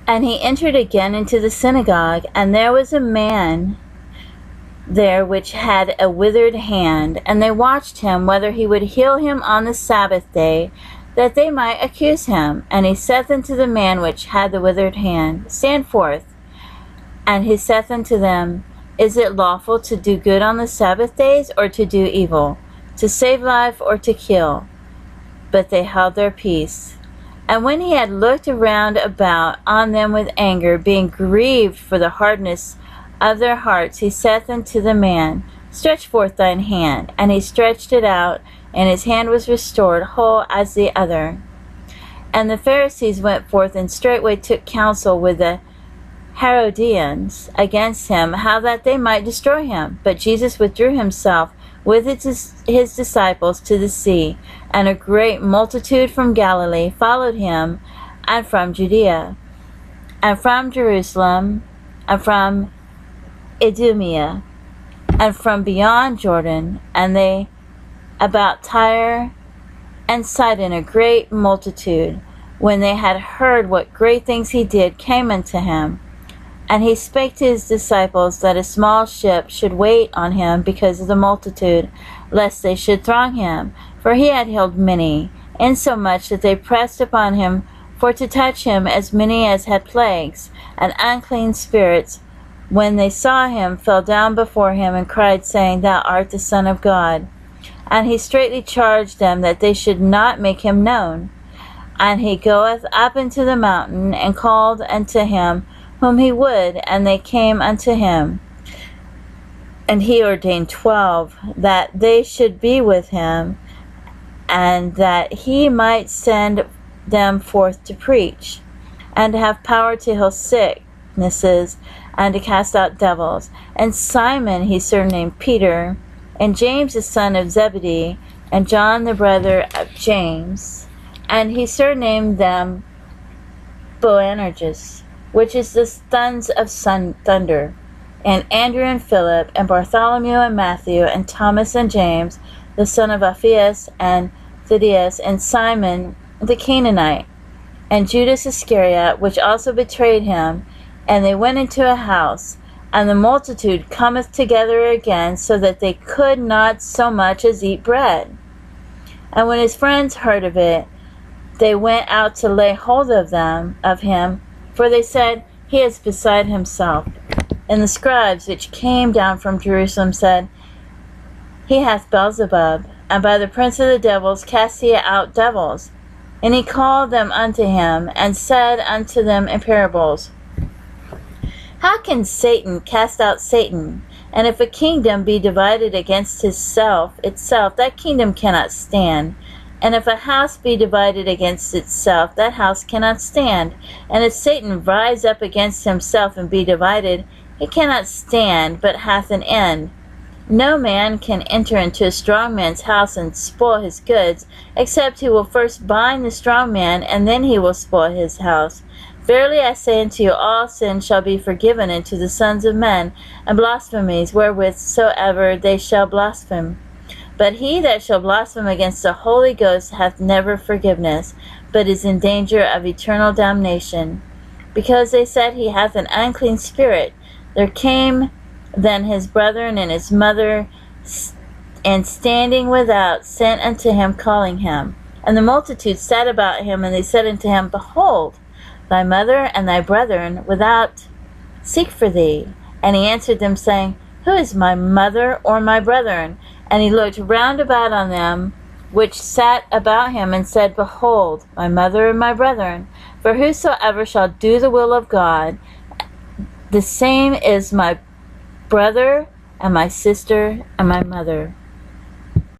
And he entered again into the synagogue, and there was a man there which had a withered hand, and they watched him whether he would heal him on the Sabbath day, that they might accuse him. And he saith unto the man which had the withered hand, Stand forth. And he saith unto them, Is it lawful to do good on the Sabbath days, or to do evil, to save life, or to kill? But they held their peace. And when he had looked around about on them with anger, being grieved for the hardness of their hearts, he saith unto the man, Stretch forth thine hand. And he stretched it out, and his hand was restored whole as the other. And the Pharisees went forth, and straightway took counsel with the Herodians against him, how that they might destroy him. But Jesus withdrew himself with his disciples to the sea, and a great multitude from Galilee followed him, and from Judea, and from Jerusalem, and from Idumea, and from beyond Jordan, and they about Tyre and Sidon, a great multitude, when they had heard what great things he did, came unto him. And he spake to his disciples that a small ship should wait on him because of the multitude, lest they should throng him. For he had healed many, insomuch that they pressed upon him for to touch him, as many as had plagues and unclean spirits, when they saw him, fell down before him, and cried, saying, Thou art the Son of God. And he straitly charged them that they should not make him known. And he goeth up into the mountain, and called unto him whom he would, and they came unto him. And he ordained 12, that they should be with him, and that he might send them forth to preach, and to have power to heal sicknesses, and to cast out devils. And Simon he surnamed Peter, and James the son of Zebedee, and John the brother of James, and he surnamed them Boanerges, which is the sons of thunder, and Andrew and Philip, and Bartholomew and Matthew, and Thomas and James, the son of Alphaeus, and Thaddeus, and Simon the Canaanite, and Judas Iscariot, which also betrayed him. And they went into a house, and the multitude cometh together again, so that they could not so much as eat bread. And when his friends heard of it, they went out to lay hold of him, for they said, He is beside himself. And the scribes which came down from Jerusalem said, He hath Beelzebub, and by the prince of the devils cast he out devils. And he called them unto him, and said unto them in parables, How can Satan cast out Satan? And if a kingdom be divided against itself, that kingdom cannot stand. And if a house be divided against itself, that house cannot stand. And if Satan rise up against himself and be divided, he cannot stand, but hath an end. No man can enter into a strong man's house and spoil his goods, except he will first bind the strong man, and then he will spoil his house. Verily I say unto you, all sins shall be forgiven unto the sons of men, and blasphemies wherewith soever they shall blaspheme. But he that shall blaspheme against the Holy Ghost hath never forgiveness, but is in danger of eternal damnation. Because they said he hath an unclean spirit, there came then his brethren and his mother, and standing without, sent unto him, calling him. And the multitude sat about him, and they said unto him, Behold, thy mother and thy brethren without seek for thee. And he answered them, saying, Who is my mother or my brethren? And he looked round about on them which sat about him, and said, Behold, my mother and my brethren. For whosoever shall do the will of God, the same is my brother, and my sister, and my mother.